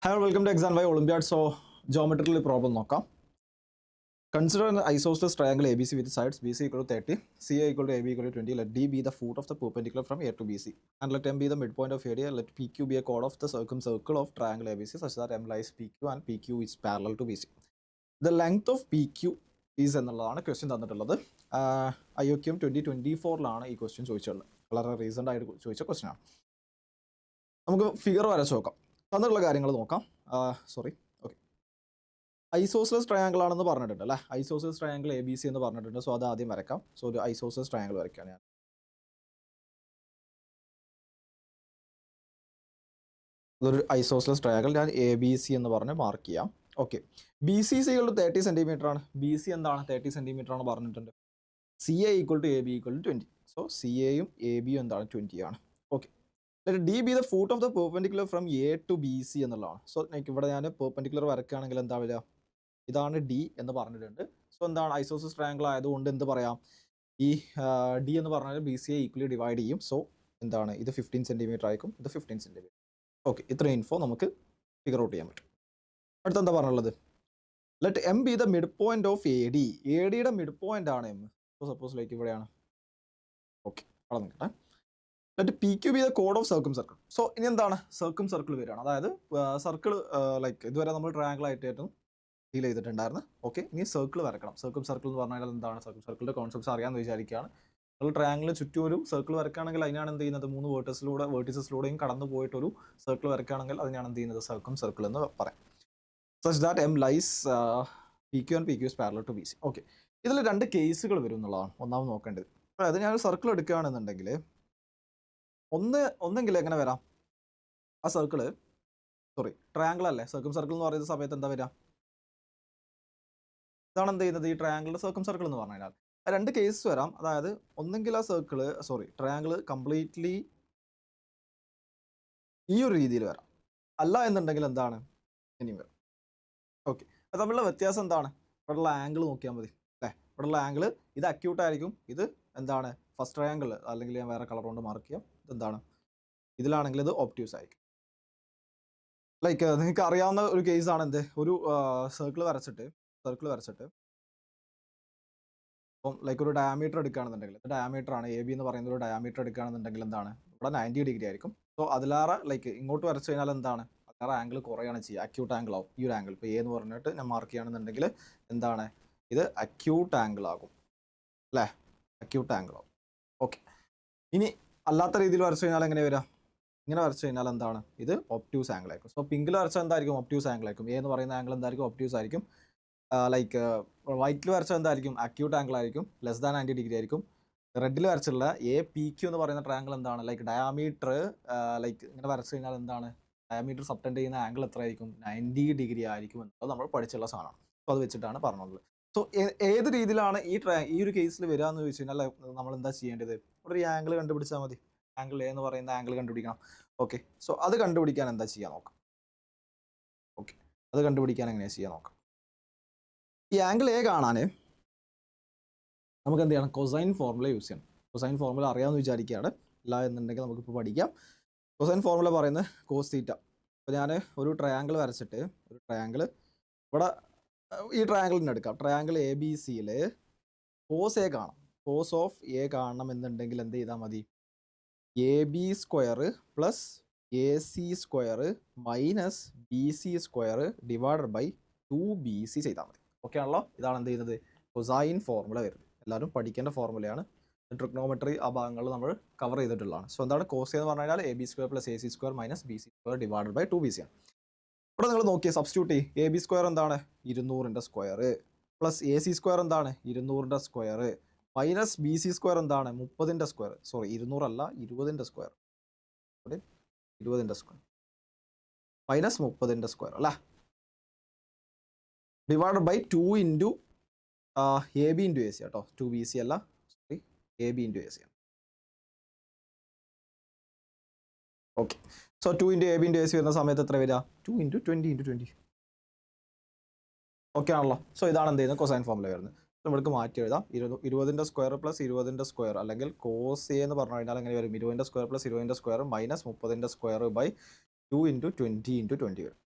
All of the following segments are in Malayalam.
Hello, welcome to Exam by Olympiad. So, geometrical problem നോക്കാം. Consider an isosceles triangle ABC with sides BC equal to 30, CA equal to AB equal to 20. Let D be the foot of the perpendicular from A to BC. And let M be the midpoint of AD. Let PQ be a chord of the circumcircle of triangle ABC such that M lies PQ and PQ is parallel to BC. The length of PQ is എന്നുള്ളതാണ് ക്വസ്റ്റ്യൻ തന്നിട്ടുള്ളത്. IOQM 2024 ഈ ക്വസ്റ്റ്യൻ ചോദിച്ചിട്ടുള്ളത്. വളരെ റീസെൻ്റ് ആയിട്ട് ചോദിച്ച ക്വസ്റ്റ്യൻ ആണ്. നമുക്ക് ഫിഗർ വരച്ച് നോക്കാം. തന്നിട്ടുള്ള കാര്യങ്ങൾ നോക്കാം. ഓക്കെ, ഐസോസിലസ് ട്രയാങ്കിൾ ആണെന്ന് പറഞ്ഞിട്ടുണ്ട് അല്ലേ. ഐസോസിലസ് ട്രയാങ്കിൾ ABC എന്ന് പറഞ്ഞിട്ടുണ്ട്. സോ അത് ആദ്യം വരക്കാം. സോ ഒരു ഐസോസിലസ് ട്രയാങ്കിൾ വരയ്ക്കുകയാണ് ഞാൻ. അതൊരു ഐസോസിലസ് ട്രയാങ്കിൾ ഞാൻ ABC എന്ന് പറഞ്ഞ് മാർക്ക് ചെയ്യാം. Okay, BC equal to 30 centimetre ആണ്. BC എന്താണ് 30 സെൻറ്റിമീറ്റർ ആണ് പറഞ്ഞിട്ടുണ്ട്. CA equal to AB equal to 20. So CAയും ABയും എന്താണ് 20 ആണ്. Okay, let D be the foot of the perpendicular from A to BC എന്നുള്ളതാണ്. സോ ഇവിടെ ഞാൻ പെർപെൻഡിക്കുലർ വരക്കുകയാണെങ്കിൽ എന്താ വരിക, ഇതാണ് D എന്ന് പറഞ്ഞിട്ടുണ്ട്. സോ എന്താണ് ഐസോസിലസ് ട്രയാങ്കിൾ ആയതുകൊണ്ട് എന്ത് പറയാം, ഈ D എന്ന് പറഞ്ഞാൽ BCയെ ഈക്വലി ഡിവൈഡ് ചെയ്യും. സോ എന്താണ് ഇത് 15 സെൻറ്റിമീറ്റർ ആയിരിക്കും, ഇത് 15 സെൻറ്റിമീറ്റർ. ഓക്കെ, ഇത്രയും ഇൻഫോ നമുക്ക് ഫിഗർ ഔട്ട് ചെയ്യാൻ പറ്റും. അടുത്ത എന്താ പറഞ്ഞുള്ളത്, let M be the mid point of AD. ADയുടെ മിഡ് പോയിന്റ് ആണ് M. സോ സപ്പോസ് ലൈക്ക് ഇവിടെയാണ്. ഓക്കെ, അവിടെ നിൽക്കട്ടെ. Let PQ be the chord of circumcircle. സോ ഇനി എന്താണ് സർക്കിൾ സർക്കിൾ വരികയാണ്. അതായത് സർക്കിൾ ലൈക്ക് ഇതുവരെ നമ്മൾ ട്രയാങ്കിൾ ആയിട്ടായിരുന്നു ഡീൽ ചെയ്തിട്ടുണ്ടായിരുന്നു. ഓക്കെ, ഇനി സർക്കിൾ വരക്കണം. സർക്കിൾ എന്ന് പറഞ്ഞാൽ എന്താണ്, സർക്കിളിൻ്റെ കോൺസെപ്റ്റ്സ് അറിയാമെന്ന് വിചാരിക്കുകയാണ്. നമ്മൾ ട്രയാങ്കിളിന് ചുറ്റും ഒരു സർക്കിൾ വരക്കുകയാണെങ്കിൽ അതിനാണ് എന്ത് ചെയ്യുന്നത്, 3 വേർട്ടീസസിലൂടെയും കടന്നു പോയിട്ടൊരു സർക്കിൾ വരക്കുകയാണെങ്കിൽ അതിനാണ് എന്ത് ചെയ്യുന്നത്, സർക്കിൾ എന്ന് പറയാം. Such that M lies PQ and PQ is parallel to BC. Okay, ഇതിൽ 2 കേസുകൾ വരും എന്നുള്ളതാണ് ഒന്നാമത് നോക്കേണ്ടത്. അതായത് ഞാനൊരു സർക്കിൾ എടുക്കുകയാണെന്നുണ്ടെങ്കിൽ ഒന്നെങ്കിൽ എങ്ങനെ വരാം, ആ സർക്കിള് ട്രയാങ്കിൾ അല്ലേ, സർക്കിൾ എന്ന് പറയുന്ന സമയത്ത് എന്താ വരിക, ഇതാണ് എന്ത് ചെയ്യുന്നത്, ഈ ട്രയാങ്കിളിൻ്റെ സർക്കിൾ എന്ന് പറഞ്ഞു കഴിഞ്ഞാൽ 2 കേസ് വരാം. അതായത് ഒന്നെങ്കിൽ ആ ട്രയാങ്കിൾ കംപ്ലീറ്റ്ലി ഈ ഒരു രീതിയിൽ വരാം, അല്ല എന്നുണ്ടെങ്കിൽ എന്താണ് ഇനിയും വരാം. ഓക്കെ, അത് തമ്മിലുള്ള വ്യത്യാസം എന്താണ്, ഇവിടെയുള്ള ആംഗിൾ നോക്കിയാൽ മതി അല്ലേ. ഇവിടെയുള്ള ആംഗിൾ ഇത് അക്യൂട്ട് ആയിരിക്കും, ഇത് എന്താണ് ഫസ്റ്റ് ട്രയാങ്കിൾ, അല്ലെങ്കിൽ ഞാൻ വേറെ കളർ കൊണ്ട് മാർക്ക് ചെയ്യാം. ഇതെന്താണ്, ഇതിലാണെങ്കിൽ ഇത് ഒബ്റ്റ്യൂസ് ആയിരിക്കും. ലൈക്ക് നിങ്ങൾക്ക് അറിയാവുന്ന ഒരു കേസാണ് എന്ത്, ഒരു സർക്കിൾ വരച്ചിട്ട് ഇപ്പം ലൈക്ക് ഒരു ഡയമീറ്റർ എടുക്കുകയാണെന്നുണ്ടെങ്കിൽ, ഡയമീറ്റർ ആണ് AB എന്ന് പറയുന്ന ഒരു ഡയമീറ്റർ എടുക്കുകയാണെന്നുണ്ടെങ്കിൽ എന്താണ് ഇവിടെ 90 ഡിഗ്രി ആയിരിക്കും. സോ അതിലേറെ ലൈക്ക് ഇങ്ങോട്ട് വരച്ചു കഴിഞ്ഞാൽ എന്താണ് അതിലേറെ ആംഗിൾ കുറയാണ് ചെയ്യുക, അക്യൂട്ട് ആംഗിൾ ആവും. ഈ ഒരു ആംഗിൾ ഇപ്പോൾ A എന്ന് പറഞ്ഞിട്ട് ഞാൻ മാർക്ക് ചെയ്യുകയാണെന്നുണ്ടെങ്കിൽ എന്താണ് ഇത് അക്യൂട്ട് ആംഗിൾ ആകും അല്ലേ, അക്യൂട്ട് ആംഗിൾ ആവും. ഓക്കെ, ഇനി അല്ലാത്ത രീതിയിൽ വരച്ചു കഴിഞ്ഞാൽ എങ്ങനെ വരാം, ഇങ്ങനെ വരച്ചു കഴിഞ്ഞാൽ എന്താണ് ഇത് ഒബ്റ്റ്യൂസ് ആംഗിൾ ആയിരിക്കും. സോ പിങ്കിൽ വരച്ചാൽ എന്തായിരിക്കും, ഒബ്റ്റ്യൂസ് ആംഗിൾ ആയിരിക്കും. A എന്ന് പറയുന്ന ആംഗിൾ എന്തായിരിക്കും, ഒബ്റ്റ്യൂസ് ആയിരിക്കും. ലൈക്ക് വൈറ്റിൽ വരച്ചാൽ എന്തായിരിക്കും, അക്യൂട്ട് ആംഗിൾ ആയിരിക്കും, ലെസ് ദാൻ 90 ഡിഗ്രി ആയിരിക്കും. റെഡിൽ വരച്ചുള്ള APQ എന്ന് പറയുന്ന ട്രയാങ്കിൾ എന്താണ്, ലൈക്ക് ഡയാമീറ്റർ ലൈക്ക് ഇങ്ങനെ വരച്ചു കഴിഞ്ഞാൽ എന്താണ് ഡയാമീറ്റർ സബ്ടെൻഡ് ചെയ്യുന്ന ആംഗിൾ എത്ര ആയിരിക്കും, 90 ഡിഗ്രി ആയിരിക്കും എന്നുള്ളത് നമ്മൾ പഠിച്ചുള്ള സാധനമാണ്. സോ അത് വെച്ചിട്ടാണ് പറഞ്ഞത്. സോ ഏത് രീതിയിലാണ് ഈ ഒരു കേസിൽ വരിക എന്ന് ചോദിച്ചു കഴിഞ്ഞാൽ നമ്മൾ എന്താ ചെയ്യേണ്ടത്, ഇവിടെ ഒരു ആംഗിൾ കണ്ടുപിടിച്ചാൽ മതി. ആംഗിൾ A എന്ന് പറയുന്ന ആംഗിൾ കണ്ടുപിടിക്കണം. ഓക്കെ, സോ അത് കണ്ടുപിടിക്കാൻ എന്താ ചെയ്യാൻ നോക്കാം. ഓക്കെ, അത് കണ്ടുപിടിക്കാൻ എങ്ങനെയാണ് ചെയ്യാൻ നോക്കാം. ഈ ആംഗിൾ A കാണാൻ നമുക്ക് എന്ത് ചെയ്യണം, കൊസൈൻ ഫോർമുല യൂസ് ചെയ്യണം. കൊസൈൻ ഫോർമുല അറിയാമെന്ന് വിചാരിക്കുകയാണ്, ഇല്ല എന്നുണ്ടെങ്കിൽ നമുക്കിപ്പോൾ പഠിക്കാം. കൊസൈൻ ഫോർമുല പറയുന്നത് കോസ് തീറ്റ. അപ്പോൾ ഞാൻ ഒരു ട്രയാങ്കിൾ വരച്ചിട്ട് ഇവിടെ ഈ ട്രയാങ്കിളിന് എടുക്കാം. ട്രയാങ്കിൾ ABCയിൽ കോസ് A കാണാം. കോസ് ഓഫ് A കാണണം എന്നുണ്ടെങ്കിൽ എന്ത് ചെയ്താൽ മതി, AB square plus AC square minus BC square divided by 2BC ചെയ്താൽ മതി. ഓക്കെ ആണല്ലോ, ഇതാണ് എന്ത് ചെയ്യുന്നത് കൊസൈൻ ഫോർമുല വരുന്നത്. എല്ലാവരും പഠിക്കേണ്ട ഫോർമുലയാണ്. ട്രിഗ്നോമെട്രി ആ ഭാഗങ്ങൾ നമ്മൾ കവർ ചെയ്തിട്ടുള്ളതാണ്. സോ എന്താണ് കോസ് എന്ന് പറഞ്ഞു കഴിഞ്ഞാൽ AB square plus AC square minus BC square divided by 2BC ആണ്. ഇവിടെ നിങ്ങൾ നോക്കിയ സബ്സ്റ്റിറ്റ്യൂട്ട് ചെയ്യും. AB സ്ക്വയർ എന്താണ് 200ൻ്റെ സ്ക്വയർ പ്ലസ് AC സ്ക്വയർ എന്താണ് 200ൻ്റെ സ്ക്വയർ മൈനസ് BC സ്ക്വയർ എന്താണ് 30ൻ്റെ സ്ക്വയർ, 200 അല്ല 20ൻ്റെ സ്ക്വയർ, 20ൻ്റെ സ്ക്വയർ മൈനസ് 30ൻ്റെ സ്ക്വയർ അല്ല, divided by 2 into AB into AC കേട്ടോ, 2BC അല്ല, AB ഇൻറ്റു AC ആണ്. Okay, so 2 into AB into AC വരുന്ന സമയത്ത് എത്ര വരിക, 2 ഇൻറ്റു 20 ഇൻറ്റു 20. ഓക്കെ ആണല്ലോ. സോ ഇതാണ് എന്ത് ചെയ്യുന്നത് കൊസൈൻ ഫോർമുല വരുന്നത്. നമ്മൾക്ക് മാറ്റി എഴുതാം. 20ൻ്റെ സ്ക്വയർ പ്ലസ് 20ൻ്റെ സ്ക്വയർ, അല്ലെങ്കിൽ കോസ് A എന്ന് പറഞ്ഞു കഴിഞ്ഞാൽ എങ്ങനെ വരും, 20ൻ്റെ സ്ക്വയർ പ്ലസ് 20ൻ്റെ സ്ക്വയർ മൈനസ് 30ൻ്റെ സ്ക്വയർ ബൈ 2 ഇൻറ്റു 20 ഇൻറ്റു 20 വരും.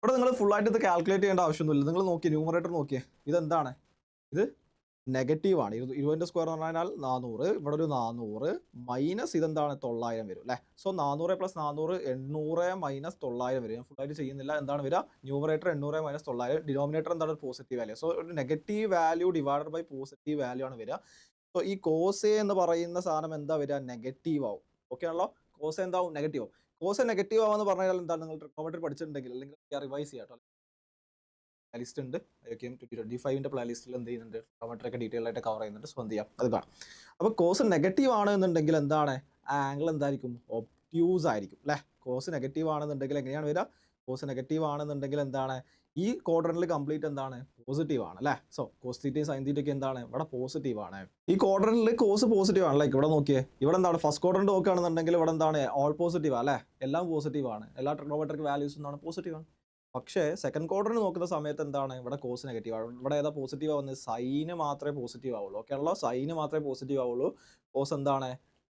ഇവിടെ നിങ്ങൾ ഫുള്ളായിട്ട് ഇത് കാൽക്കുലേറ്റ് ചെയ്യേണ്ട ആവശ്യമൊന്നുമില്ല. നിങ്ങൾ നോക്കിയേ, ന്യൂമറേറ്റർ നോക്കിയേ, ഇതെന്താണ്, ഇത് നെഗറ്റീവ് ആണ്. 20ന്റെ സ്ക്വയർ എന്ന് പറഞ്ഞാൽ 400, ഇവിടെ ഒരു 400 മൈനസ് ഇതെന്താണ് 900 വരും അല്ലേ. സോ 400 + 400 800 - 900 വരും. ഞാൻ ഫുള്ളായിട്ട് ചെയ്യുന്നില്ല. എന്താണ് വരിക, ന്യൂമറേറ്റർ 800 - 900, ഡിനോമിനേറ്റർ എന്താണ്, ഒരു പോസിറ്റീവ് വാല്യൂ. സോ ഒരു negative value divided by positive value ആണ് വരിക. സോ ഈ കോസ് എന്ന് പറയുന്ന സാധനം എന്താ വരിക, നെഗറ്റീവ് ആവും. ഓക്കെ ആണല്ലോ, കോസ് എന്താവും, നെഗറ്റീവ് ആവും. കോസ് നെഗറ്റീവ് ആവാന്ന് പറഞ്ഞാൽ എന്താണ്, നിങ്ങൾ ട്രിഗണോമെട്രി പഠിച്ചിട്ടുണ്ടെങ്കിൽ അല്ലെങ്കിൽ റിവൈസ് ചെയ്യാം കേട്ടോ. പ്ലേലിസ്റ്റ് ഉണ്ട്, IOKM 2025ന്റെ പ്ലേലിസ്റ്റിൽ എന്ത് ചെയ്യുന്നുണ്ട്, ട്രിഗണോമെട്രി ഒക്കെ ഡീറ്റെയിൽ ആയിട്ട് കവർ ചെയ്യുന്നുണ്ട്. സോ എന്ത് ചെയ്യാം, അത് കാണാം. അപ്പോൾ കോസ് നെഗറ്റീവ് ആണ് എന്നുണ്ടെങ്കിൽ എന്താണ്, ആ ആംഗിൾ എന്തായിരിക്കും, ഒബ്റ്റ്യൂസ് ആയിരിക്കും അല്ലേ. കോസ് നെഗറ്റീവ് ആണെന്നുണ്ടെങ്കിൽ എങ്ങനെയാണ് വരിക, കോസ് നെഗറ്റീവ് ആണെന്നുണ്ടെങ്കിൽ എന്താണ്, ഈ ക്വാഡ്രന്റിൽ കംപ്ലീറ്റ് എന്താണ്, പോസിറ്റീവ് ആണ് അല്ലേ. സോ കോസ് തീറ്റയും സൈൻ തീറ്റയൊക്കെ എന്താണ്, ഇവിടെ പോസിറ്റീവ് ആണ്. ഈ ക്വാഡ്രന്റിൽ കോസ് പോസിറ്റീവ് ആണ്. ലൈക്ക് ഇവിടെ നോക്കിയേ, ഇവിടെ എന്താണ്, ഫസ്റ്റ് ക്വാഡ്രന്റ് നോക്കുകയാണെന്നുണ്ടെങ്കിൽ ഇവിടെ എന്താണ്, ഓൾ പോസിറ്റീവ് അല്ലേ, എല്ലാം പോസിറ്റീവ് ആണ്, എല്ലാ ട്രിഗണോമെട്രിക് വാല്യൂസും എന്താണ്, പോസിറ്റീവ് ആണ്. പക്ഷേ സെക്കൻഡ് ക്വാഡ്രന്റ് നോക്കുന്ന സമയത്ത് എന്താണ്, ഇവിടെ കോസ് നെഗറ്റീവ് ആണ്. ഇവിടെ ഏതാ പോസിറ്റീവ് ആവുന്നത്, സൈന് മാത്രമേ പോസിറ്റീവ് ആവുള്ളൂ. ഓക്കെ ആണല്ലോ, സൈന് മാത്രമേ പോസിറ്റീവ് ആവുള്ളൂ. കോസ് എന്താണ്,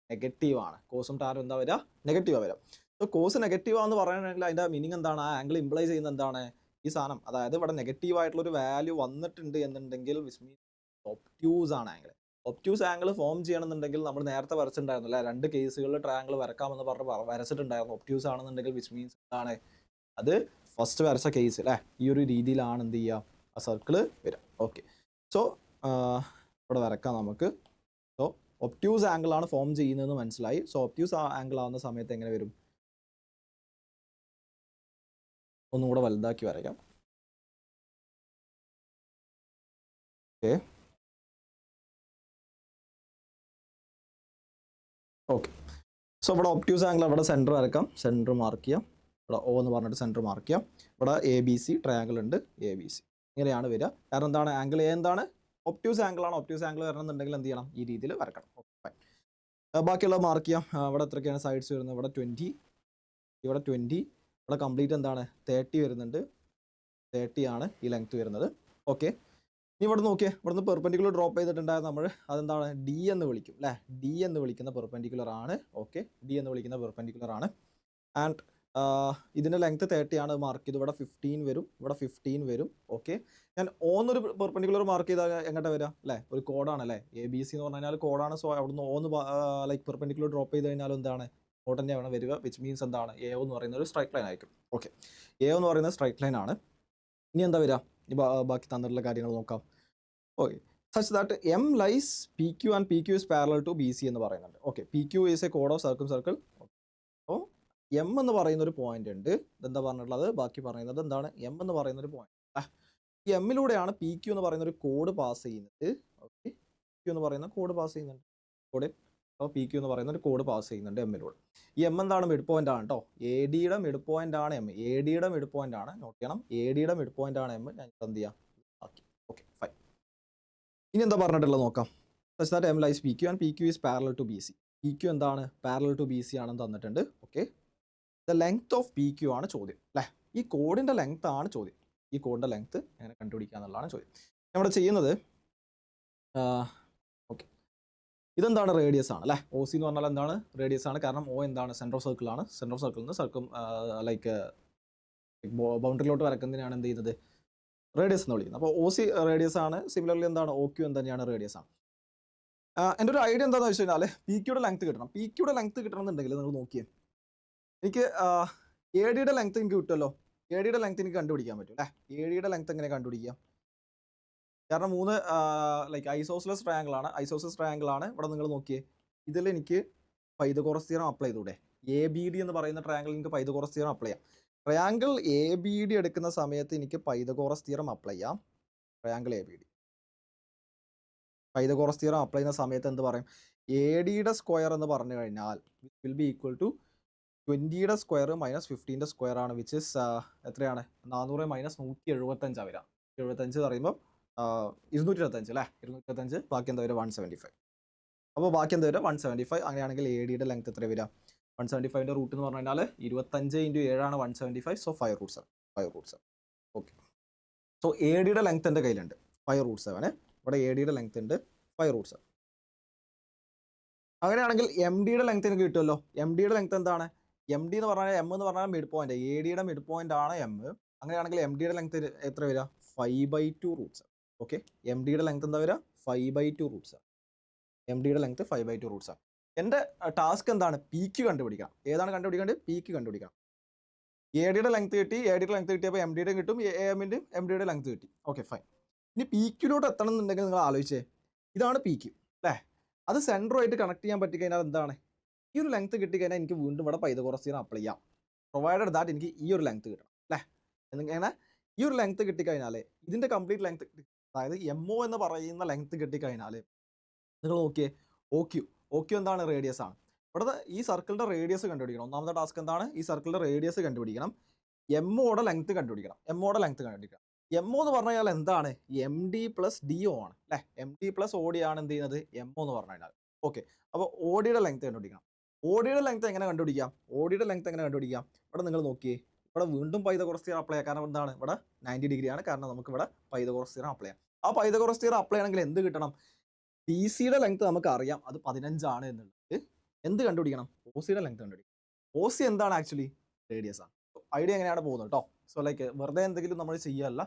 നെഗറ്റീവ് ആണ്. കോസും ടാനും എന്താ വരിക, നെഗറ്റീവ് വരിക. സോ കോസ് നെഗറ്റീവ് ആണെന്ന് പറയുകയാണെങ്കിൽ അതിന്റെ മീനിങ് എന്താണ്, ആ ആംഗിൾ ഇംപ്ലൈ ചെയ്യുന്നത് എന്താണ്, ഈ സാധനം, അതായത് ഇവിടെ നെഗറ്റീവ് ആയിട്ടുള്ള ഒരു വാല്യൂ വന്നിട്ടുണ്ട് എന്നുണ്ടെങ്കിൽ വിച്ച് മീൻസ് ഒബ്റ്റ്യൂസ് ആണ് ആംഗിൾ. ഒബ്റ്റ്യൂസ് ആംഗിൾ ഫോം ചെയ്യണമെന്നുണ്ടെങ്കിൽ നമ്മൾ നേരത്തെ വരച്ചിട്ടുണ്ടായിരുന്നു അല്ലേ, 2 കേസുകളിൽ ട്രയാംഗിൾ വരക്കാമെന്ന് പറഞ്ഞ് വരച്ചിട്ടുണ്ടായിരുന്നു. ഒബ്റ്റ്യൂസ് ആണെന്നുണ്ടെങ്കിൽ വിച്ച് മീൻസ് എന്താണ്, അത് ഫസ്റ്റ് വരച്ച കേസ് അല്ലേ, ഈ ഒരു രീതിയിലാണ് എന്ത് ചെയ്യുക, ആ സർക്കിള് വരിക. ഓക്കെ, സോ ഇവിടെ വരക്കാം നമുക്ക്. സോ ഒബ്റ്റ്യൂസ് ആംഗിൾ ആണ് ഫോം ചെയ്യുന്നതെന്ന് മനസ്സിലായി. സോ ഒബ്റ്റ്യൂസ് ആംഗിൾ ആവുന്ന സമയത്ത് എങ്ങനെ വരും, ഒന്നും കൂടെ വലുതാക്കി വരയ്ക്കാം. ഓക്കെ ഓക്കെ, സോ ഇവിടെ ഒബ്റ്റ്യൂസ് ആംഗിൾ ഇവിടെ സെൻറ്റർ വരക്കാം, സെൻറ്റർ മാർക്ക് ചെയ്യാം. ഇവിടെ O എന്ന് പറഞ്ഞിട്ട് സെൻറ്റർ മാർക്ക് ചെയ്യാം. ഇവിടെ ABC ട്രയാംഗിൾ ഉണ്ട്, ABC ഇങ്ങനെയാണ് വരിക. കാരണം എന്താണ്, ആംഗിൾ A എന്താണ്, ഒബ്റ്റ്യൂസ് ആംഗിൾ ആണ്. ഒബ്റ്റ്യൂസ് ആംഗിൾ വരണമെന്നുണ്ടെങ്കിൽ എന്ത് ചെയ്യണം, ഈ രീതിയിൽ വരക്കണം. ഓക്കെ, ബാക്കിയുള്ളത് മാർക്ക് ചെയ്യാം. ഇവിടെ എത്രയൊക്കെയാണ് സൈഡ്സ് വരുന്നത്, ഇവിടെ 20, ഇവിടെ 20, ഇവിടെ കംപ്ലീറ്റ് എന്താണ് 30 വരുന്നുണ്ട്. 30 ആണ് ഈ ലെങ്ത് വരുന്നത്. ഓക്കെ, ഇനി ഇവിടെ നോക്കിയേ, ഇവിടുന്ന് പെർപെൻഡിക്കുലർ ഡ്രോപ്പ് ചെയ്തിട്ടുണ്ടായിരുന്നു നമ്മൾ, അതെന്താണ്, D എന്ന് വിളിക്കും അല്ലേ. D എന്ന് വിളിക്കുന്ന പെർപെൻഡിക്കുലർ ആണ്. ഓക്കെ, D എന്ന് വിളിക്കുന്ന പെർപെൻഡിക്കുലർ ആണ്. ആൻഡ് ഇതിൻ്റെ ലെങ്ത് 30 ആണ് മാർക്ക് ചെയ്ത്. ഇവിടെ 15 വരും, ഇവിടെ 15 വരും. ഓക്കെ, ഞാൻ ഓന്നൊരു പെർപെൻഡിക്കുലർ മാർക്ക് ചെയ്താൽ എങ്ങോട്ടാണ് വരിക അല്ലേ, ഒരു കോഡാണ് അല്ലേ, ABC എന്ന് പറഞ്ഞു കഴിഞ്ഞാൽ കോഡാണ്. സോ അവിടുന്ന് ഓന്ന് ലൈക്ക് പെർപെൻഡിക്കുലർ ഡ്രോപ്പ് ചെയ്ത് കഴിഞ്ഞാൽ എന്താണ്, കോഡ് തന്നെയാണ് വരിക. വിച്ച് മീൻസ് എന്താണ്, AO എന്ന് പറയുന്ന ഒരു സ്ട്രൈറ്റ് ലൈൻ ആയിരിക്കും. ഓക്കെ, AO എന്ന് പറയുന്നത് സ്ട്രൈറ്റ് ലൈൻ ആണ്. ഇനി എന്താ വരിക, ബാക്കി തന്നിട്ടുള്ള കാര്യങ്ങൾ നോക്കാം. Okay, such that M lies PQ and PQ is parallel to BC എന്ന് പറയുന്നുണ്ട്. Okay, PQ is a chord of circle. അപ്പോൾ M എന്ന് പറയുന്ന ഒരു പോയിന്റ് ഉണ്ട്. ഇതെന്താ പറഞ്ഞിട്ടുള്ളത്, ബാക്കി പറയുന്നത് എന്താണ്, M എന്ന് പറയുന്ന ഒരു പോയിന്റ്. ഈ എമ്മിലൂടെയാണ് PQ എന്ന് പറയുന്ന ഒരു കോഡ് പാസ് ചെയ്യുന്നത്. ഓക്കെ, PQ എന്ന് പറയുന്ന കോഡ് പാസ് ചെയ്യുന്നുണ്ട്. കോഡ്, അപ്പോൾ PQ എന്ന് പറയുന്ന ഒരു കോഡ് പാസ് ചെയ്യുന്നുണ്ട് എമ്മിലൂടെ. ഈ M എന്താണ്, മിഡ് പോയിന്റ് ആണ് കേട്ടോ. ADയുടെ മിഡ് പോയിന്റ് ആണ് M. ADയുടെ മിഡ് പോയിന്റ് ആണ്, നോട്ട് ചെയ്യണം. ADയുടെ മിഡ് പോയിന്റ് ആണ് M. ഞാൻ എന്ത് ചെയ്യാം, ഓക്കെ ഫൈൻ. ഇനി എന്താ പറഞ്ഞിട്ടുള്ളത് നോക്കാം. Such that M lies PQ and PQ is parallel to BC. PQ എന്താണ്, പാരലൽ ടു BC ആണെന്ന് തന്നിട്ടുണ്ട്. Okay, the length of PQ ആണ് ചോദ്യം അല്ലേ. ഈ കോഡിൻ്റെ ലെങ്ത് ആണ് ചോദ്യം. ഈ കോഡിൻ്റെ ലെങ്ത് എങ്ങനെ കണ്ടുപിടിക്കുക എന്നുള്ളതാണ് ചോദ്യം. നമ്മുടെ ചെയ്യുന്നത്, ഓക്കെ, ഇതെന്താണ്, റേഡിയസ് ആണ് അല്ലേ. OC എന്ന് പറഞ്ഞാൽ എന്താണ്, റേഡിയസ് ആണ്. കാരണം O എന്താണ്, സെൻറ്റർ ഓഫ് സർക്കിൾ ആണ്. സെൻറ്റർ ഓഫ് സർക്കിളിൽ നിന്ന് ലൈക്ക് ബൗണ്ടറിയിലോട്ട് വരക്കുന്നതിനാണ് എന്ത് ചെയ്യുന്നത്, റേഡിയസ് എന്ന് വിളിക്കുന്നത്. അപ്പോൾ OC റേഡിയസ് ആണ്. സിമിലർലി എന്താണ്, OQ തന്നെയാണ്, റേഡിയസ് ആണ്. എൻ്റെ ഒരു ഐഡിയ എന്താണെന്ന് വെച്ച് കഴിഞ്ഞാൽ PQയുടെ ലെങ്ത് കിട്ടണം. PQയുടെ ലെങ്ത് കിട്ടണമെന്നുണ്ടെങ്കിൽ നിങ്ങൾ നോക്കിയേ, എനിക്ക് ADയുടെ ലെങ്ത് എനിക്ക് കിട്ടുമല്ലോ. ADയുടെ ലെങ്ത് എനിക്ക് കണ്ടുപിടിക്കാൻ പറ്റും അല്ലേ. ADയുടെ ലെങ്ത് എങ്ങനെ കണ്ടുപിടിക്കാം, കാരണം 3 ലൈക്ക് ഐസോസിലസ് ട്രയാംഗിൾ ആണ്. ഐസോസിലസ് ട്രയാംഗിൾ ആണ്. ഇവിടെ നിങ്ങൾ നോക്കിയേ, ഇതിൽ എനിക്ക് പൈതഗോറസ് തിയറം അപ്ലൈ ചെയ്തൂടെ. ABD എന്ന് പറയുന്ന ട്രയാംഗിൾ എനിക്ക് പൈതഗോറസ് തിയറം അപ്ലൈ ചെയ്യാം. ട്രയാംഗിൾ ABD എടുക്കുന്ന സമയത്ത് എനിക്ക് പൈതഗോറസ് തിയറം അപ്ലൈ ചെയ്യാം. Triangle ABD Pythagoras theorem apply ചെയ്യുന്ന സമയത്ത് എന്ത് പറയും, ADയുടെ സ്ക്വയർ എന്ന് പറഞ്ഞു കഴിഞ്ഞാൽ വിൽ ബി ഈക്വൽ ടു 20യുടെ സ്ക്വയർ മൈനസ് 15ന്റെ സ്ക്വയർ ആണ്. വിച്ച് ഇസ് എത്രയാണ്, 400 മൈനസ് 175 വരിക. 75 പറയുമ്പോൾ 225 അല്ലേ, 225. ബാക്കി എന്താ വരിക, 175. അപ്പോൾ ബാക്കി എന്താ വരിക, 175. അങ്ങനെയാണെങ്കിൽ ADയുടെ ലെങ്ത് എത്ര വരിക, 175ന്റെ റൂട്ട് എന്ന് പറഞ്ഞു കഴിഞ്ഞാൽ 25 × 7 ആണ് 175. സോ 5 √ 7. ഓക്കെ, സോ ADയുടെ ലെങ്ത് എൻ്റെ കയ്യിലുണ്ട് 5 √ 7. ഇവിടെ ADയുടെ ലെങ്ത് ഉണ്ട് 5 √ 7. അങ്ങനെയാണെങ്കിൽ MDയുടെ ലെങ്ത് എനിക്ക് കിട്ടുമല്ലോ. MDയുടെ ലെങ്ത് എന്താണ്, MD എന്ന് പറഞ്ഞാൽ M എന്ന് പറഞ്ഞാൽ മിഡ് പോയിന്റ്. ADയുടെ മിഡ് പോയിന്റ് ആണ് M. അങ്ങനെയാണെങ്കിൽ എം ഡിയുടെ ലെങ്ത് എത്ര വരിക 5/2 റൂട്ട്സ്. ഓക്കെ, എം ഡിയുടെ ലെങ്ത് എന്താ വരിക 5/2 റൂട്ട്സ്. എം ഡിയുടെ ലെങ്ത് 5/2 റൂട്ട്സ് ആണ്. എൻ്റെ ടാസ്ക് എന്താണ്? പീക്ക് കണ്ടുപിടിക്കണം. ഏതാണ് കണ്ടുപിടിക്കേണ്ടത്? പീക്ക് കണ്ടുപിടിക്കണം. എ ഡിയുടെ ലെങ്ത് കിട്ടി, എ ഡിയുടെ ലെങ്ത് കിട്ടിയപ്പോൾ എം ഡിയുടെ കിട്ടും, എ എമ്മിൻ്റെയും എം ഡിയുടെ ലെങ്ത് കിട്ടി. Okay fine. ഇനി പീക്കിലോട്ട് എത്തണം എന്നുണ്ടെങ്കിൽ നിങ്ങൾ ആലോചിച്ചേ, ഇതാണ് പീക്ക് അല്ലേ? അത് സെൻറ്ററുമായിട്ട് കണക്ട് ചെയ്യാൻ പറ്റിക്കഴിഞ്ഞാൽ എന്താണ്? ഈ ഒരു ലെങ്ത് കിട്ടിക്കഴിഞ്ഞാൽ എനിക്ക് വീണ്ടും ഇവിടെ പൈതഗോറസ് തിയറം അപ്ലൈ ചെയ്യാം, പ്രൊവൈഡഡ് ദാറ്റ് എനിക്ക് ഈ ഒരു ലെങ്ത് കിട്ടണം അല്ലേ? എന്നിങ്ങനെ ഈ ഒരു ലെങ്ത് കിട്ടിക്കഴിഞ്ഞാൽ ഇതിൻ്റെ കംപ്ലീറ്റ് ലെങ്ത്, അതായത് എം ഒ എന്ന് പറയുന്ന ലെങ്ത് കിട്ടിക്കഴിഞ്ഞാൽ നിങ്ങൾ നോക്കിയേ, ഒ ക്യു എന്താണ്? റേഡിയസ് ആണ്. ഇവിടെ ഈ സർക്കിളിൻ്റെ റേഡിയസ് കണ്ടുപിടിക്കണം. ഒന്നാമത്തെ ടാസ്ക് എന്താണ്? ഈ സർക്കിളിൻ്റെ റേഡിയസ് കണ്ടുപിടിക്കണം. എം ഒയുടെ ലെങ്ത് കണ്ടുപിടിക്കണം. എം ഒയുടെ ലെങ്ത് കണ്ടുപിടിക്കണം. എം ഒ എന്ന് പറഞ്ഞു കഴിഞ്ഞാൽ എന്താണ്? M D plus D O ആണ് അല്ലേ? M D plus O D ആണ് എന്ത് ചെയ്യുന്നത്? എം ഒ എന്ന് പറഞ്ഞു കഴിഞ്ഞാൽ. ഓക്കെ, അപ്പോൾ ഒ ഡിയുടെ ലെങ്ത് കണ്ടുപിടിക്കണം. ഒ ഡിയുടെ ലെങ്ത് എങ്ങനെ കണ്ടുപിടിക്കാം? ഒ ഡിയുടെ ലെങ്ത് എങ്ങനെ കണ്ടുപിടിക്കാം? ഇവിടെ നിങ്ങൾ നോക്കിയേ, ഇവിടെ വീണ്ടും പൈതഗോറസ് തിയറം അപ്ലൈ ചെയ്യാം. കാരണം എന്താണ്? ഇവിടെ 90 ഡിഗ്രി ആണ്. കാരണം നമുക്ക് ഇവിടെ പൈതഗോറസ് തിയറം അപ്ലൈ ചെയ്യാം. ആ പൈതഗോറസ് തിയറം അപ്ലൈ ചെയ്യണമെങ്കിൽ എന്ത് കിട്ടണം? പി സിയുടെ ലെങ്ത് നമുക്ക് അറിയാം, അത് 15 ആണ് എന്നുള്ളത്. എന്ത് കണ്ടുപിടിക്കണം? ഒ സിയുടെ ലെങ്ത് കണ്ടുപിടിക്കണം. ഒ സി എന്താണ്? ആക്ച്വലി റേഡിയസ് ആണ്. ഐഡിയ എങ്ങനെയാണ് പോകുന്നത് കേട്ടോ. സോ ലൈക്ക് വെറുതെ എന്തെങ്കിലും നമ്മൾ ചെയ്യല്ല,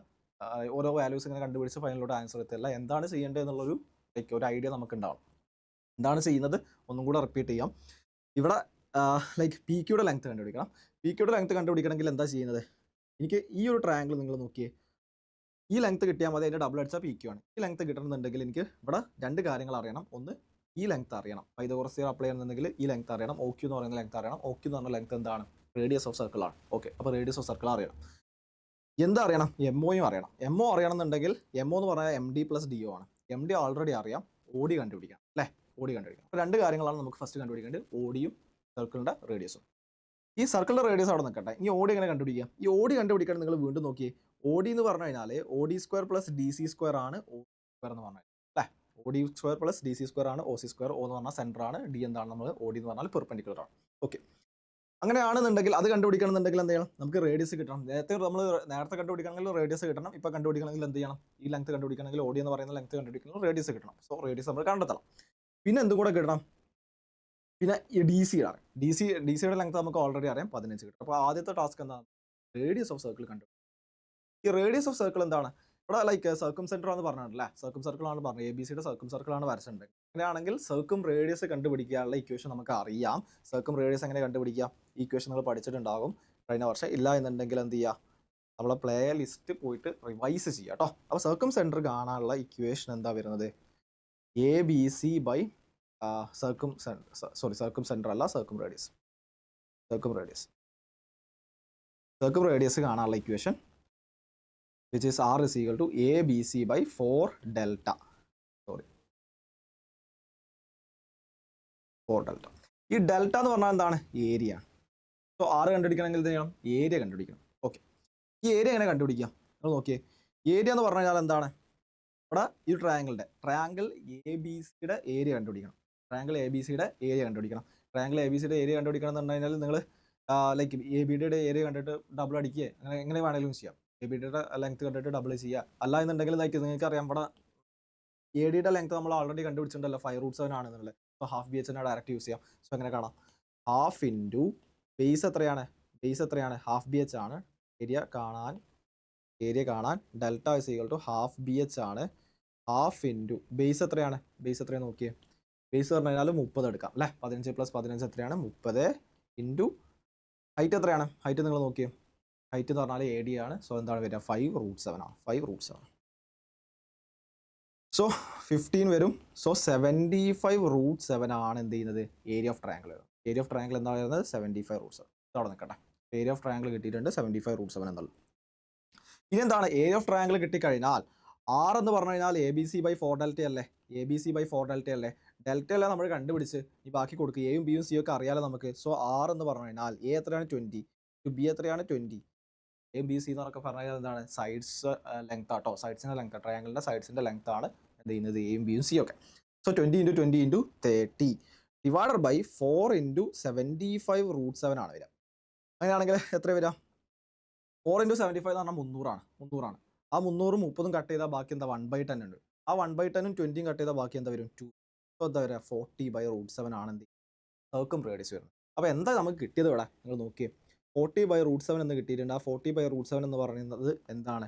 ഓരോ വാല്യൂസ് ഇങ്ങനെ കണ്ടുപിടിച്ച് ഫൈനലോട്ട് ആൻസർ എത്തില്ല. എന്താണ് ചെയ്യേണ്ടത് എന്നുള്ളൊരു ലൈക്ക് ഒരു ഐഡിയ നമുക്ക് ഉണ്ടാവും. എന്താണ് ചെയ്യുന്നത് ഒന്നും കൂടെ റിപ്പീറ്റ് ചെയ്യാം. ഇവിടെ ലൈക്ക് പി ക്യൂടെ ലെങ്ത് കണ്ടുപിടിക്കണം. പി ക്യൂടെ ലെങ്ത് കണ്ടുപിടിക്കണമെങ്കിൽ എന്താ ചെയ്യുന്നത്? എനിക്ക് ഈ ഒരു ട്രയാങ്കിൾ നിങ്ങൾ നോക്കിയേ, ഈ ലെങ്ത് കിട്ടിയാൽ മതി, അതിൻ്റെ ഡബിൾ അടിച്ചാൽ പി ക്യൂ ആണ്. ഈ ലെങ്ത് കിട്ടണമെന്നുണ്ടെങ്കിൽ എനിക്ക് ഇവിടെ രണ്ട് കാര്യങ്ങൾ അറിയണം. ഒന്ന്, ഈ ലെങ്ത് അറിയണം. പൈതഗോറസ് തിയറം അപ്ലൈ ചെയ്യണമെന്നുണ്ടെങ്കിൽ ഈ ലെങ്ത് അറിയണം. ഒ ക്യൂ എന്ന് പറയുന്ന ലെങ്ത് അറിയണം. ഒ ക്യൂ എന്ന് പറഞ്ഞ ലെങ്ത് എന്താണ്? റേഡിയസ് ഓഫ് സർക്കിൾ ആണ്. ഓക്കെ, അപ്പോൾ റേഡിയസ് ഓഫ് സർക്കിൾ അറിയണം. എന്താ അറിയണം? എം ഒയും അറിയണം. എം ഒ അറിയണമെന്നുണ്ടെങ്കിൽ എം ഒ എന്ന് പറഞ്ഞാൽ M D plus D O ആണ്. എം ഡി ഓൾറെഡി അറിയാം, ഒ ഡി കണ്ടുപിടിക്കാം അല്ലേ? ഒ ഡി കണ്ടുപിടിക്കാം. അപ്പോൾ രണ്ട് കാര്യങ്ങളാണ് നമുക്ക് ഫസ്റ്റ് കണ്ടുപിടിക്കേണ്ടത്, ഒ ഡിയും സർക്കിളിൻ്റെ റേഡിയസും. ഈ സർക്കിളിൻ്റെ റേഡിയസ് അവിടെ നിൽക്കട്ടെ. ഈ ഒ ഡി എങ്ങനെ കണ്ടുപിടിക്കാം? ഈ ഒ ഡി കണ്ടുപിടിക്കാൻ നിങ്ങൾ വീണ്ടും നോക്കിയേ, ഒ ഡി എന്ന് പറഞ്ഞു കഴിഞ്ഞാൽ O D square plus D C square ആണ് ഒ സ്ക്വയർ എന്ന് പറഞ്ഞാൽ അല്ലേ? O D square plus D C square ആണ് ഒ സി സ്ക്വയർ. ഒ എന്ന് പറഞ്ഞാൽ സെൻറ്റർ ആണ്, ഡി എന്താണ്? നമ്മൾ ഒ ഡി എന്ന് പറഞ്ഞാൽ പെർപെൻഡിക്കുലർ ആണ്. ഓക്കെ, അങ്ങനെയാണെന്നുണ്ടെങ്കിൽ അത് കണ്ടുപിടിക്കണമെന്നുണ്ടെങ്കിൽ എന്ത് ചെയ്യണം? നമുക്ക് റേഡിയസ് കിട്ടണം. നേരത്തെ കണ്ടുപിടിക്കണമെങ്കിൽ റേഡിയസ് കിട്ടണം. ഇപ്പോൾ കണ്ടുപിടിക്കണമെങ്കിൽ എന്ത് ചെയ്യണം? ഈ ലെങ്ത് കണ്ടുപിടിക്കണമെങ്കിൽ ഒ ഡി എന്ന് പറയുന്ന ലെങ്ത് കണ്ടുപിടിക്കണമെങ്കിൽ റേഡിയസ് കിട്ടണം. സോ റേഡിയസ് നമ്മൾ കണ്ടെത്തണം. പിന്നെ എന്തും കൂടെ കിട്ടണം? പിന്നെ ഈ ഡി സിയുടെ ലെങ്ത് നമുക്ക് ഓൾറെഡി അറിയാം, 15 കിട്ടും. അപ്പോൾ ആദ്യത്തെ ടാസ്ക് എന്താണ്? റേഡിയസ് ഓഫ് സർക്കിൾ കണ്ടുപിടിക്കും. ഈ റേഡിയസ് ഓഫ് സർക്കിൾ എന്താണ്? ഇവിടെ ലൈക്ക് സർക്കും സെൻറ്റർ ആണ് പറഞ്ഞിട്ടില്ലേ? സർക്കും സർക്കിൾ ആണ് പറഞ്ഞത്, എ ബി സിയുടെ സർക്കും സർക്കിൾ ആണ് വരച്ചിട്ടുണ്ട്. അങ്ങനെയാണെങ്കിൽ സർക്കും റേഡിയസ് കണ്ടുപിടിക്കാനുള്ള ഇക്വേഷൻ നമുക്ക് അറിയാം. സർക്കും റേഡിയസ് എങ്ങനെ കണ്ടുപിടിക്കാം? ഈ ഇക്വേഷൻ നിങ്ങൾ പഠിച്ചിട്ടുണ്ടാകും കഴിഞ്ഞ വർഷം. ഇല്ല എന്നുണ്ടെങ്കിൽ എന്ത് ചെയ്യുക? നമ്മളെ പ്ലേ ലിസ്റ്റ് പോയിട്ട് റിവൈസ് ചെയ്യുക കേട്ടോ. അപ്പോൾ സർക്കും സെൻറ്റർ കാണാനുള്ള ഇക്വേഷൻ എന്താ വരുന്നത്? A B C by circumcentre അല്ല, സർക്കും റേഡിയസ് കാണാനുള്ള equation which is r is equal to abc by 4 delta. ഈ ഡെൽറ്റ എന്ന് പറഞ്ഞാൽ എന്താണ്? ഏരിയ. സോ ആറ് കണ്ടുപിടിക്കണമെങ്കിൽ എന്ത് ചെയ്യണം? ഏരിയ കണ്ടുപിടിക്കണം. ഓക്കെ, ഈ ഏരിയ എങ്ങനെ കണ്ടുപിടിക്കാം? നിങ്ങൾ നോക്കിയേ, ഏരിയ എന്ന് പറഞ്ഞു കഴിഞ്ഞാൽ എന്താണ്? ഇവിടെ ഈ ട്രയാങ്കിൾ എ ബി സിയുടെ ഏരിയ കണ്ടുപിടിക്കണം. ട്രയാങ്കിൾ എ ബി സിയുടെ ഏരിയ കണ്ടുപിടിക്കണം എന്ന് കഴിഞ്ഞാൽ നിങ്ങൾ ലൈക്ക് എ ബി ഡിയുടെ ഏരിയ കണ്ടിട്ട് ഡബിൾ അടിക്കുക, എങ്ങനെ വേണമെങ്കിലും ചെയ്യാം. എ ബി ഡിയുടെ ലെങ്ത് കണ്ടിട്ട് ഡബിൾ ചെയ്യുക. അല്ല എന്നുണ്ടെങ്കിൽ ലൈക്ക് നിങ്ങൾക്ക് അറിയാം, ഇവിടെ എ ഡിയുടെ ലെങ്ത് നമ്മൾ ഓൾറെഡി കണ്ടുപിടിച്ചിട്ടുണ്ടല്ലോ, 5√7 ആണെന്നുള്ളത്. So half B H direct use ചെയ്യാം. സോ എങ്ങനെ കാണാം? ഹാഫ് ഇൻറ്റു ബേസ് എത്രയാണ്? ഹാഫ് ബി എച്ച് ആണ്. ഏരിയ കാണാൻ delta is equal to half B H ആണ്. ഹാഫ് ഇൻറ്റു ബേസ് എത്രയാണ് നോക്കിയേ. ബേസ് പറഞ്ഞു കഴിഞ്ഞാൽ 30 എടുക്കാം അല്ലേ? 15 + 15 എത്രയാണ്? 30 ഇൻറ്റു ഹൈറ്റ് എത്രയാണ്? ഹൈറ്റ് നിങ്ങൾ നോക്കിയേ. ഹൈറ്റ് എന്ന് പറഞ്ഞാൽ എ ഡി ആണ്. സോ എന്താണ് വരിക? 5√7 ആണ്. 5√7. സോ 15 വരും. സോ 75√7 ആണ് എന്ത് ചെയ്യുന്നത്? Area of triangle. Area of triangle എന്താ വരുന്നത്? 75√7. അവിടെ നിൽക്കട്ടെ. ഏരിയ ഓഫ് ട്രയാങ്കിൾ കിട്ടിയിട്ടുണ്ട് 75√7 എന്നുള്ളത്. ഇനി എന്താണ്? ഏരിയ ഓഫ് ട്രയാങ്കിൾ കിട്ടിക്കഴിഞ്ഞാൽ ആർ എന്ന് പറഞ്ഞു കഴിഞ്ഞാൽ A B C by 4 delta അല്ലേ? ഡെൽറ്റ അല്ലേ നമ്മൾ കണ്ടുപിടിച്ച് ഈ ബാക്കി കൊടുക്കുക. എയും ബിയും സിയും ഒക്കെ അറിയാലോ നമുക്ക്. സോ ആർ എന്ന് പറഞ്ഞു കഴിഞ്ഞാൽ എ എത്രയാണ്? 20, ബി എത്രയാണ്? 20. എ ബി സി എന്നൊക്കെ പറഞ്ഞു കഴിഞ്ഞാൽ എന്താണ്? സൈഡ്സ് ലെങ്ത് ആട്ടോ. സൈഡ്സിൻ്റെ ലെങ്ത്, ട്രയാങ്കിളിൻ്റെ സൈഡ്സിൻ്റെ ലെങ്ത് ആണ് എന്ത് ചെയ്യുന്നത്? എയും ബിയും സിയും ഒക്കെ. സോ 20 × 20 × 30 ഡിവൈഡഡ് ബൈ 4 × 75√7 ആണ് വരിക. അങ്ങനെയാണെങ്കിൽ എത്ര വരിക? 4 × 75 എന്ന് പറഞ്ഞാൽ 300 ആണ്. ആ 300 30 കട്ട് ചെയ്താൽ ബാക്കി എന്താ? 1/10 ഉണ്ട്. ആ 1/10 20 കട്ട് ചെയ്താൽ ബാക്കി എന്താ വരും? 2. സോ എന്താ വരിക? 40/√7 ആണ് എന്ത് സർക്കും റേഡിയസ് വരുന്നത്. അപ്പോൾ എന്താ നമുക്ക് കിട്ടിയത്? ഇവിടെ നിങ്ങൾ നോക്കിയേ, 40/√7 എന്ന് കിട്ടിയിട്ടുണ്ട്. ആ 40/√7 എന്ന് പറയുന്നത് എന്താണ്?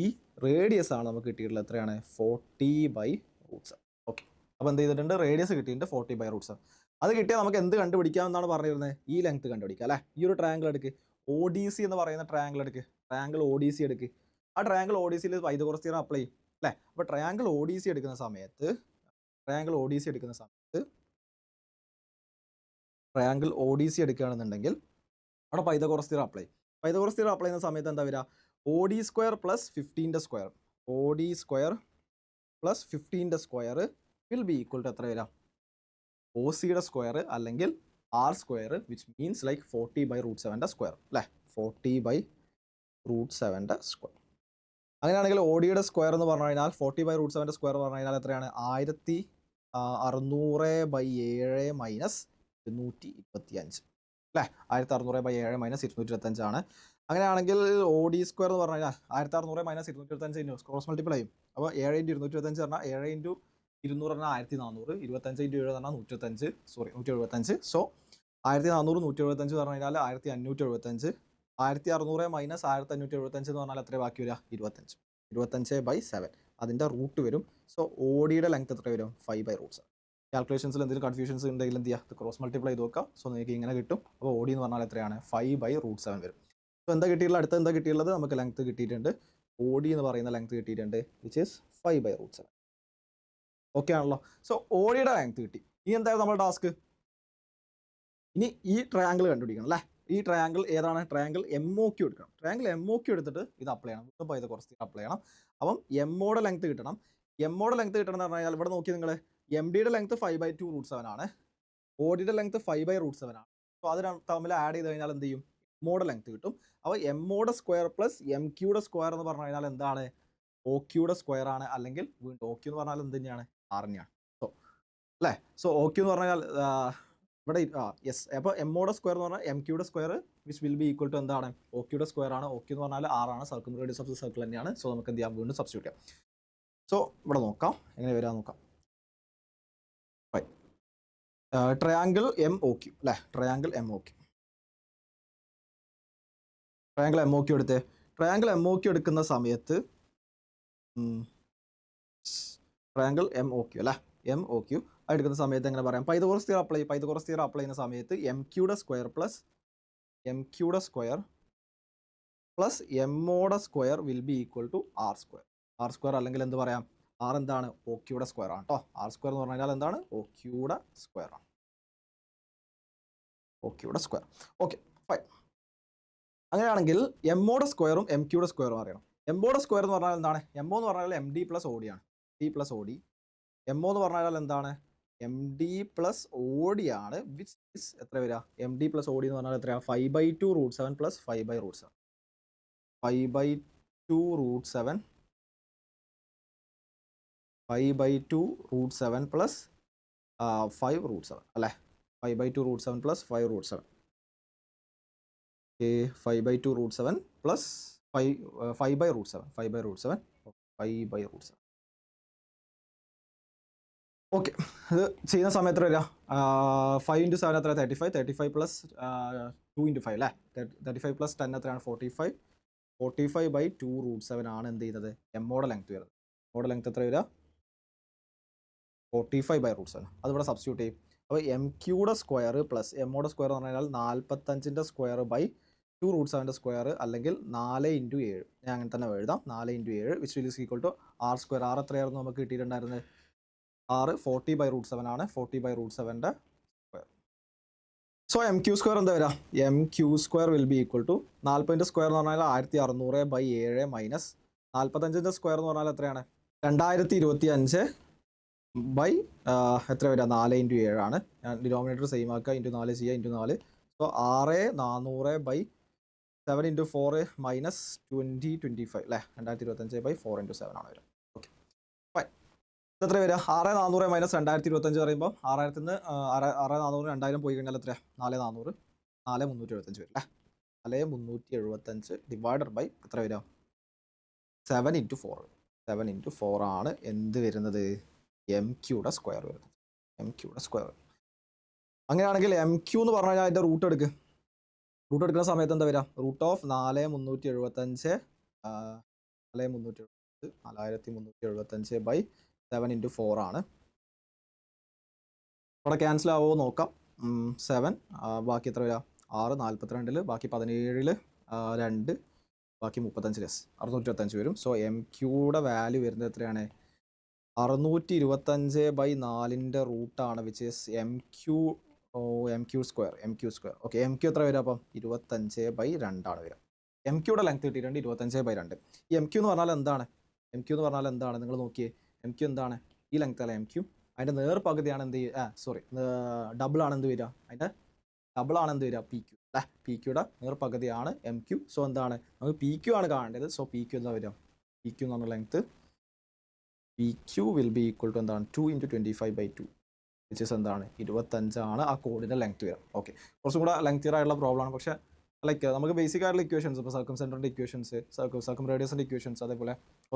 ഈ റേഡിയസ് ആണ് നമുക്ക് കിട്ടിയിട്ടുള്ളത്. എത്രയാണ്? 40/√7. ഓക്കെ, അപ്പോൾ എന്ത് ചെയ്തിട്ടുണ്ട്? റേഡിയസ് കിട്ടിയിട്ടുണ്ട് 40/√7. അത് കിട്ടിയാൽ നമുക്ക് എന്ത് കണ്ടുപിടിക്കാം എന്നാണ് പറഞ്ഞിരുന്നത്? ഈ ലെങ്ത് കണ്ടുപിടിക്കാം അല്ലേ? ഈ ഒരു ട്രയാങ്കിൾ എടുക്ക്, ODC എന്ന് പറയുന്ന ട്രയാങ്കിൾ എടുക്ക്, ട്രയാങ്കിൾ ODC എടുക്ക്. ആ ട്രയാങ്കിൾ ODCയിൽ പൈതഗോറസ് തിയറം അപ്ലൈ ചെയ്യും അല്ലേ? അപ്പോൾ ട്രയാങ്കിൾ ODC എടുക്കുന്ന സമയത്ത് ട്രയാങ്കിൾ ODC എടുക്കുകയാണെന്നുണ്ടെങ്കിൽ അവിടെ പൈതഗോറസ് തിയറം അപ്ലൈ ചെയ്യും. പൈതഗോറസ് തിയറം അപ്ലൈ ചെയ്യുന്ന സമയത്ത് എന്താ വരിക? OD² + 15 OD² + 15 will be equal to എത്ര വരിക? OC സ്ക്വയർ അല്ലെങ്കിൽ R² വിച്ച് മീൻസ് ലൈക്ക് 40/√7 അല്ലേ? 40/√7 സ്ക്വയർ. അങ്ങനെയാണെങ്കിൽ OD സ്ക്വയർ എന്ന് പറഞ്ഞു കഴിഞ്ഞാൽ 40/√7 സ്ക്വയർ എന്ന് പറഞ്ഞു കഴിഞ്ഞാൽ എത്രയാണ്? 1600/7 മൈനസ് 225 അല്ലേ? 1600/7 - 225 ആണ്. അങ്ങനെയാണെങ്കിൽ OD സ്ക്വയർ എന്ന് പറഞ്ഞു കഴിഞ്ഞാൽ 1600 - 225 ക്രോസ് മൾട്ടിപ്പിൾ ചെയ്യും. അപ്പോൾ 7 × 225 പറഞ്ഞാൽ 7 × 200 പറഞ്ഞാൽ 1400, 25 × 7 പറഞ്ഞാൽ 175. സോ 1400 175 പറഞ്ഞു കഴിഞ്ഞാൽ 1575. 1600 - 1575 എന്ന് പറഞ്ഞാൽ എത്ര ബാക്കി വരിക? 25. 25/7 അതിൻ്റെ റൂട്ട് വരും. സോ ODയുടെ ലെങ്ത് എത്ര വരും? 5/√7. കാൽക്കുലേഷൻസിൽ എന്തെങ്കിലും കൺഫ്യൂഷൻസ് ഉണ്ടെങ്കിൽ എന്ത് ചെയ്യുക? ക്രോസ് മൾട്ടിപ്ലൈ ചെയ്ത് നോക്കാം. സോ നിങ്ങൾക്ക് ഇങ്ങനെ കിട്ടും. അപ്പോൾ OD എന്ന് പറഞ്ഞാൽ എത്രയാണ്? 5/√7 വരും. സോ എന്താ കിട്ടിയിട്ടുള്ളത്? അടുത്ത എന്താ കിട്ടിയുള്ളത്? നമുക്ക് ലെങ്ത് കിട്ടിയിട്ടുണ്ട്. OD എന്ന് പറയുന്ന ലെങ്ത് കിട്ടിയിട്ടുണ്ട്, വിച്ച് ഈസ് 5/√7. ഓക്കെ ആണല്ലോ? സോ ODയുടെ ലെങ്ത് കിട്ടി. ഇനി എന്തായാലും നമ്മുടെ ടാസ്ക്? ഇനി ഈ ട്രയാങ്കിൾ കണ്ടുപിടിക്കണം അല്ലേ? ഈ ട്രയാങ്കിൾ ഏതാണ്? ട്രയാങ്കിൾ MOQ എടുക്കണം. ട്രയാങ്കിൾ MOQ എടുത്തിട്ട് ഇത് അപ്ലൈ ചെയ്യണം. ഇപ്പോൾ ഇത് കുറച്ച് അപ്ലൈ ചെയ്യണം. അപ്പം MOയുടെ ലെങ്ത് കിട്ടണം. MOയുടെ ലെങ്ത് കിട്ടണം എന്ന് പറഞ്ഞു കഴിഞ്ഞാൽ ഇവിടെ നോക്കി നിങ്ങൾ, MDയുടെ ലെങ്ത് 5/2√7 ആണ്, ODയുടെ ലെങ്ത് 5/√7 ആണ്. സോ അത് തമ്മിൽ ആഡ് ചെയ്ത് കഴിഞ്ഞാൽ എന്ത് ചെയ്യും? MOയുടെ ലെങ്ത് കിട്ടും. അപ്പോൾ MOയുടെ സ്ക്വയർ പ്ലസ് MQയുടെ സ്ക്വയർ എന്ന് പറഞ്ഞു കഴിഞ്ഞാൽ എന്താണ്? OQയുടെ സ്ക്വയർ ആണ്. അല്ലെങ്കിൽ വീണ്ടും OQ എന്ന് പറഞ്ഞാൽ എന്ത് തന്നെയാണ്? R തന്നെയാണ്. സോ അല്ലേ? സോ OQ എന്ന് പറഞ്ഞാൽ ഇവിടെ യെസ്. അപ്പോൾ MOയുടെ സ്ക്വയർ എന്ന് പറഞ്ഞാൽ MQയുടെ square which will be equal to എന്താണ്? OQയുടെ സ്ക്വയർ ആണ്. OQ എന്ന് പറഞ്ഞാൽ R ആണ്. Circle radius of the circle തന്നെയാണ്. സോ നമുക്ക് എന്ത് ചെയ്യാം? വീണ്ടും സബ്സ്റ്റിറ്റ്യൂട്ട് ചെയ്യാം. സോ ഇവിടെ നോക്കാം എങ്ങനെ വരാൻ നോക്കാം. ട്രയാങ്കിൾ MOQ അല്ലേ? ട്രയാങ്കിൾ MOQ എടുത്തേ. ട്രയാങ്കിൾ MOQ എടുക്കുന്ന സമയത്ത് ട്രയാങ്കിൾ MOQ അല്ലേ? MOQ എടുക്കുന്ന സമയത്ത് എങ്ങനെ പറയാം? പൈതഗോറസ് തിയറം അപ്ലൈ ചെയ്യുന്ന സമയത്ത് MQയുടെ സ്ക്വയർ പ്ലസ് MOയുടെ square will be equal to R square. അല്ലെങ്കിൽ എന്ത് പറയാം? R എന്താണ്? OQയുടെ സ്ക്വയർ ആണ് കേട്ടോ. R സ്ക്വയർ എന്ന് പറഞ്ഞു കഴിഞ്ഞാൽ എന്താണ്? OQയുടെ സ്ക്വയർ ആണ്. OQയുടെ സ്ക്വയർ. Okay fine. അങ്ങനെയാണെങ്കിൽ MOയുടെ സ്ക്വയറും MQയുടെ സ്ക്വയറും അറിയണം. MOയുടെ സ്ക്വയർ എന്ന് പറഞ്ഞാൽ എന്താണ്? MO എന്ന് പറഞ്ഞാൽ MD + OD ആണ്. D+OD. MO എന്ന് പറഞ്ഞാൽ എന്താണ്? MD + OD ആണ്. വിച്ച് ഇസ് എത്ര വരിക? MD + OD എന്ന് പറഞ്ഞാൽ എത്രയാണ്? 5/2√7 + 5/√7. 5/2√7 + 5√7 അല്ലേ? 5/2√7 + 5√7. 5/2√7 + 5/√7. ഓക്കെ, ഇത് ചെയ്യുന്ന സമയത്ത് വരിക 5 × 7 എത്ര? 35. 35 + 2 × 5 അല്ലേ? 35 + 10 എത്രയാണ്? 45. 45/2√7 ആണ് എന്ത് ചെയ്യുന്നത്? MOയുടെ ലെങ്ത് വരുന്നത്. MOയുടെ ലെങ്ത് എത്ര വരിക? 45/√7. അതിവിടെ സബ്സ്റ്റിറ്റ്യൂട്ട് ചെയ്യും. അപ്പോൾ MQയുടെ സ്ക്വയർ പ്ലസ് MOയുടെ സ്ക്വയർ എന്ന് പറഞ്ഞാൽ 45ൻ്റെ സ്ക്വയർ ബൈ 2√7 സ്ക്വയർ അല്ലെങ്കിൽ 4 × 7. ഞാൻ അങ്ങനെ തന്നെ എഴുതാം. 4 × 7 which will is equal to R square. R എത്രയായിരുന്നു നമുക്ക് കിട്ടിയിട്ടുണ്ടായിരുന്നത്? R 40/√7 ആണ്. 40/√7ൻ്റെ സ്ക്വയർ. സോ MQ സ്ക്വയർ എന്താ വരിക? MQ square will be equal to 40ൻ്റെ സ്ക്വയർ എന്ന് പറഞ്ഞാൽ 1600/7 മൈനസ് 45ൻ്റെ സ്ക്വയർ എന്ന് പറഞ്ഞാൽ എത്രയാണ്? 2025 ബൈ എത്ര വരിക? 4 × 7 ആണ്. ഞാൻ ഡിനോമിനേറ്റർ സെയിം ആക്കുക. × 4 ചെയ്യുക. × 4. സോ 6400/7 × 4 മൈനസ് 2025 അല്ലേ? 2025/4 × 7 ആണ് വരിക. Okay fine. എത്ര വരിക? 6400 മൈനസ് 2025 പറയുമ്പോൾ 6000 നിന്ന് 6400 2000 പോയി കഴിഞ്ഞാൽ എത്രയാണ്? 4400. 4375 വരും അല്ലേ? 4375 ഡിവൈഡഡ് ബൈ എത്ര വരിക? 7 × 4. 7 × 4 ആണ് എന്ത് വരുന്നത്? MQയുടെ സ്ക്വയർ വരുന്നത്. MQയുടെ സ്ക്വയർ. അങ്ങനെയാണെങ്കിൽ MQ എന്ന് പറഞ്ഞു കഴിഞ്ഞാൽ അതിൻ്റെ റൂട്ട് എടുക്കുക. റൂട്ട് എടുക്കുന്ന സമയത്ത് എന്താ വരിക? റൂട്ട് ഓഫ് 4375 4375/7 × 4 ആണ്. ഇവിടെ ക്യാൻസൽ ആവുമോ നോക്കാം. 7 ബാക്കി എത്ര വരിക? 6 42 ബാക്കി 17 2 ബാക്കി 35 ലെസ് 625 വരും. സോ എം ക്യൂടെ വാല്യൂ വരുന്നത് എത്രയാണ്? 625/4 റൂട്ടാണ്, which is M Q square. Okay, M Q എത്ര വരിക അപ്പം? 25/2 ആണ് വരിക. എം ക്യൂടെ ലെങ്ത് കിട്ടിയിട്ടുണ്ട് 25/2. ഈ എം ക്യൂ എന്ന് പറഞ്ഞാൽ എന്താണ്? നിങ്ങൾ നോക്കിയേ, എം ക്യൂ എന്താണ്? ഈ ലെങ്ത് അല്ല എം ക്യൂ. അതിൻ്റെ നേർപകുതിയാണ് എന്ത് ചെയ്യുക? ഡബിൾ ആണ് എന്ത് വരിക? അതിൻ്റെ ഡബിൾ ആണ് എന്ത് വരിക? പി ക്യൂ അല്ലേ? പി ക്യൂടെ നേർപകുതിയാണ് എം ക്യൂ. സോ എന്താണ്? നമുക്ക് പി ക്യൂ ആണ് കാണേണ്ടത്. സോ പി ക്യൂ എന്താ വരിക? പി ക്യൂ എന്ന് പറഞ്ഞ length P Q will be equal to എന്താണ്? 2 × 25/2 വിച്ച് ഇസ് എന്താണ്? 25 ആണ് ആ കോഡിൻ്റെ ലെങ്ത് വരിക. ഓക്കെ, കുറച്ചും കൂടെ ലെങ്തിയർ ആയിട്ടുള്ള പ്രോബ്ലം ആണ്. പക്ഷേ ലൈക്ക് നമുക്ക് ബേസിക് ആയിട്ടുള്ള ഇക്വേഷൻസ്, ഇപ്പോൾ സർക്കം സെൻറ്ററിൻ്റെ ഇക്വേഷൻസ്, സർക്കം റേഡിയസിൻ്റെ ഇക്വേഷൻസ്, അതേപോലെ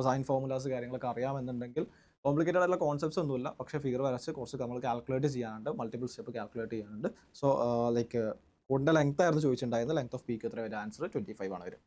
സൈൻ ഫോർമുലാസ് കാര്യങ്ങളൊക്കെ അറിയാമെന്നുണ്ടെങ്കിൽ കോംപ്ലിക്കേറ്റഡ് ആയിട്ടുള്ള കോൺസെപ്റ്റ്സ് ഒന്നുമില്ല. പക്ഷേ ഫിഗർ വരച്ച് കുറച്ച് നമ്മൾ കാൽക്കുലേറ്റ് ചെയ്യാനുണ്ട്, മൾട്ടിപ്പിൾ സ്റ്റെപ്പ് കാൽക്കുലേറ്റ് ചെയ്യാനുണ്ട്. സോ ലൈക്ക് കോഡിൻ്റെ ലെങ്ത് ആയിരുന്നു ചോദിച്ചിട്ടുണ്ടായിരുന്നത്. ലെങ്ത് ഓഫ് പീക്ക് എത്ര വരിക? ആൻസർ 25 ആണ് വരിക.